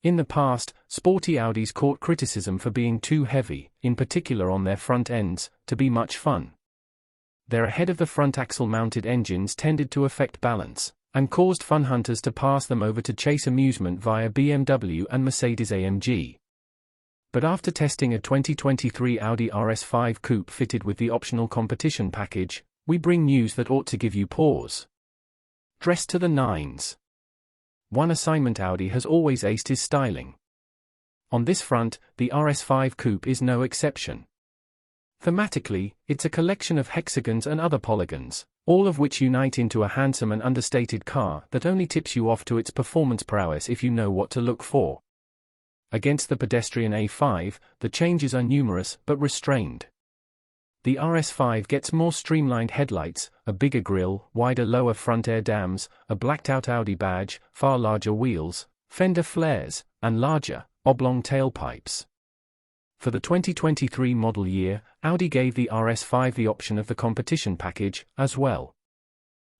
In the past, sporty Audis caught criticism for being too heavy, in particular on their front ends, to be much fun. Their ahead of the front axle-mounted engines tended to affect balance, and caused fun hunters to pass them over to chase amusement via BMW and Mercedes-AMG. But after testing a 2023 Audi RS5 Coupe fitted with the optional competition package, we bring news that ought to give you pause. Dressed to the nines. One assignment: Audi has always aced his styling. On this front, the RS5 Coupe is no exception. Thematically, it's a collection of hexagons and other polygons, all of which unite into a handsome and understated car that only tips you off to its performance prowess if you know what to look for. Against the pedestrian A5, the changes are numerous but restrained. The RS5 gets more streamlined headlights, a bigger grille, wider lower front air dams, a blacked-out Audi badge, far larger wheels, fender flares, and larger, oblong tailpipes. For the 2023 model year, Audi gave the RS5 the option of the competition package, as well.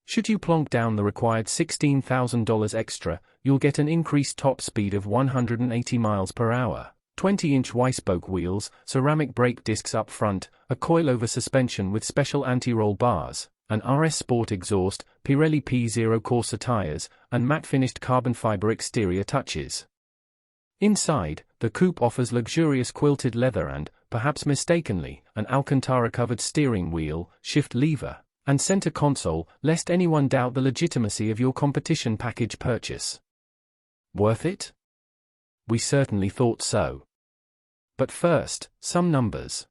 Should you plonk down the required $16,000 extra, you'll get an increased top speed of 180 miles per hour. 20-inch Y-spoke wheels, ceramic brake discs up front, a coil-over suspension with special anti-roll bars, an RS Sport exhaust, Pirelli P Zero Corsa tires, and matte-finished carbon fiber exterior touches. Inside, the coupe offers luxurious quilted leather and, perhaps mistakenly, an Alcantara-covered steering wheel, shift lever, and center console, lest anyone doubt the legitimacy of your competition package purchase. Worth it? We certainly thought so. But first, some numbers.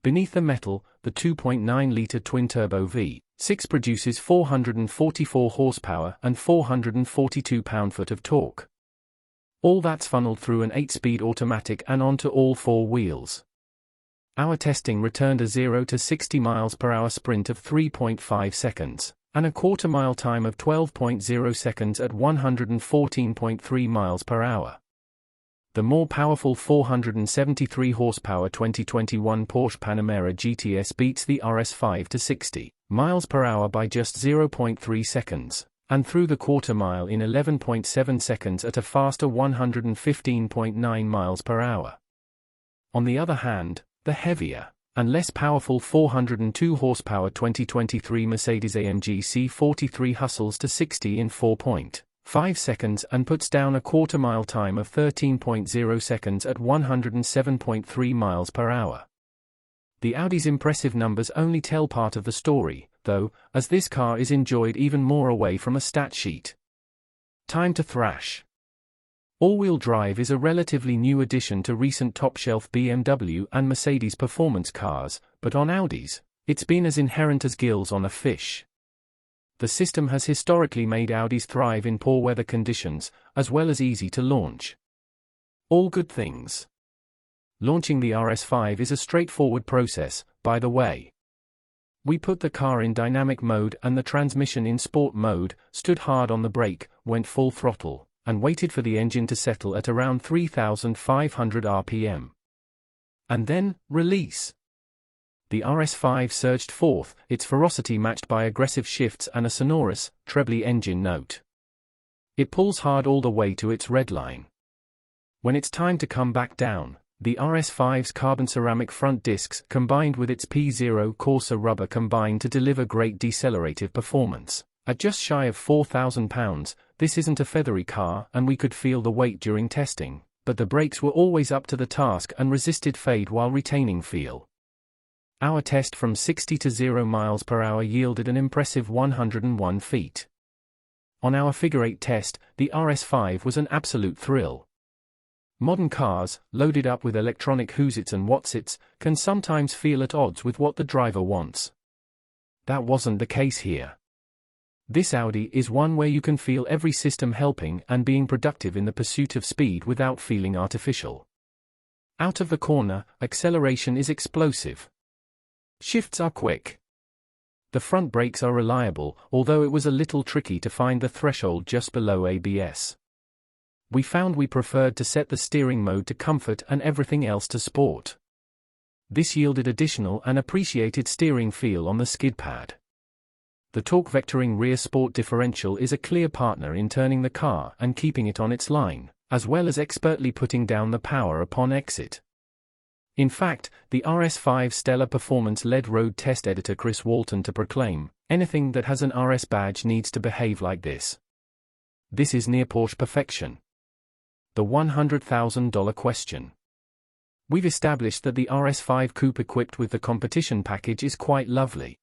Beneath the metal, the 2.9-litre twin-turbo V6 produces 444 horsepower and 442 pound-foot of torque. All that's funneled through an 8-speed automatic and onto all four wheels. Our testing returned a 0 to 60 miles per hour sprint of 3.5 seconds, and a quarter-mile time of 12.0 seconds at 114.3 miles per hour. The more powerful 473 horsepower 2021 Porsche Panamera GTS beats the RS5 to 60 miles per hour by just 0.3 seconds, and through the quarter mile in 11.7 seconds at a faster 115.9 miles per hour. On the other hand, the heavier and less powerful 402 horsepower 2023 Mercedes-AMG C43 hustles to 60 in 4.5 seconds and puts down a quarter-mile time of 13.0 seconds at 107.3 miles per hour. The Audi's impressive numbers only tell part of the story, though, as this car is enjoyed even more away from a stat sheet. Time to thrash. All-wheel drive is a relatively new addition to recent top-shelf BMW and Mercedes performance cars, but on Audis, it's been as inherent as gills on a fish. The system has historically made Audis thrive in poor weather conditions, as well as easy to launch. All good things. Launching the RS5 is a straightforward process, by the way. We put the car in dynamic mode and the transmission in sport mode, stood hard on the brake, went full throttle, and waited for the engine to settle at around 3,500 RPM. And then, release. The RS5 surged forth, its ferocity matched by aggressive shifts and a sonorous, trebly engine note. It pulls hard all the way to its red line. When it's time to come back down, the RS5's carbon ceramic front discs combined with its P Zero Corsa rubber combine to deliver great decelerative performance. At just shy of £4,000, this isn't a feathery car and we could feel the weight during testing, but the brakes were always up to the task and resisted fade while retaining feel. Our test from 60 to 0 miles per hour yielded an impressive 101 feet. On our figure-8 test, the RS5 was an absolute thrill. Modern cars, loaded up with electronic whoosits and whatsits, can sometimes feel at odds with what the driver wants. That wasn't the case here. This Audi is one where you can feel every system helping and being productive in the pursuit of speed without feeling artificial. Out of the corner, acceleration is explosive. Shifts are quick. The front brakes are reliable, although it was a little tricky to find the threshold just below ABS. We found we preferred to set the steering mode to comfort and everything else to sport. This yielded additional and appreciated steering feel on the skid pad. The torque-vectoring rear sport differential is a clear partner in turning the car and keeping it on its line, as well as expertly putting down the power upon exit. In fact, the RS5 stellar performance led road test editor Chris Walton to proclaim, anything that has an RS badge needs to behave like this. This is near Porsche perfection. The $100,000 question. We've established that the RS5 Coupe equipped with the competition package is quite lovely.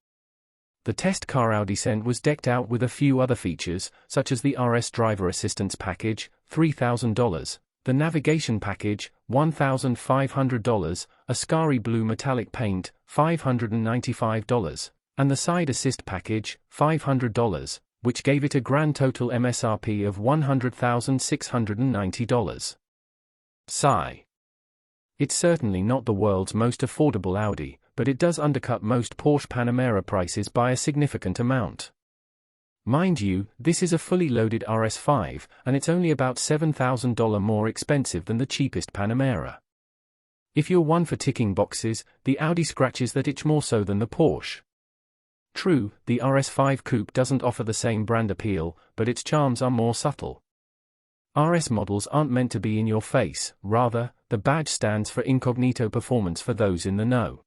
The test car Audi sent was decked out with a few other features, such as the RS Driver Assistance Package, $3,000, the Navigation Package, $1,500, a Scary Blue metallic paint, $595, and the Side Assist Package, $500, which gave it a grand total MSRP of $100,690. Sigh. It's certainly not the world's most affordable Audi, but it does undercut most Porsche Panamera prices by a significant amount. Mind you, this is a fully loaded RS5, and it's only about $7,000 more expensive than the cheapest Panamera. If you're one for ticking boxes, the Audi scratches that itch more so than the Porsche. True, the RS5 Coupe doesn't offer the same brand appeal, but its charms are more subtle. RS models aren't meant to be in your face, rather, the badge stands for incognito performance for those in the know.